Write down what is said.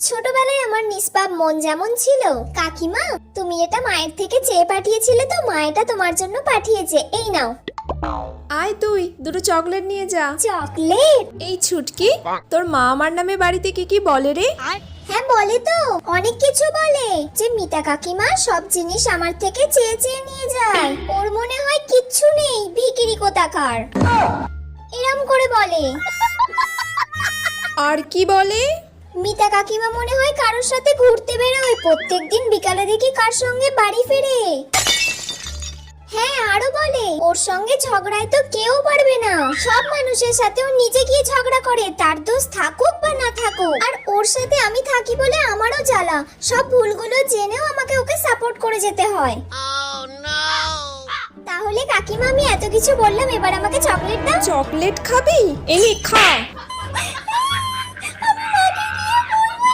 ছোটবেলায় আমার নিষ্পাপ মন যেমন ছিল, কাকিমা তুমি এটা মায়ের থেকে চেয়ে পাঠিয়েছিলে তো মা এটা তোমার জন্য পাঠিয়েছে, এই নাও। আয় তুই দুটো চকলেট নিয়ে যা। চকলেট? এই ছুটকি, তোর মা আমার নামে বাড়িতে কি কি বলে রে? হ্যাঁ বলে তো, অনেক কিছু বলে, যে মিতা কাকিমা সব জিনিস আমার থেকে চেয়ে চেয়ে নিয়ে যায়, ওর মনে হয় কিচ্ছু নেই, ভিখিরি কোথাকার, এরম করে বলে। আর কি বলে? মিতা কাকিমা মনে হয় কারোর সাথে ঘুরতে বেরোয়, প্রত্যেকদিন বিকালে দেখি কার সঙ্গে বাড়ি ফেরে। হ্যাঁ আরো বলে ওর সঙ্গে ঝগড়ায় তো কেউ পারবে না, সব মানুষের সাথে ও নিজে গিয়ে ঝগড়া করে, তার দোষ থাকুক বা না থাকুক, আর ওর সাথে আমি থাকি বলে আমারও জ্বালা, সব ভুলগুলো জেনেও আমাকে ওকে সাপোর্ট করে যেতে হয়। তাহলে কাকিমা আমি এত কিছু বললাম, এবার আমাকে চকলেট দাও। চকলেট খাবি? এনে খা।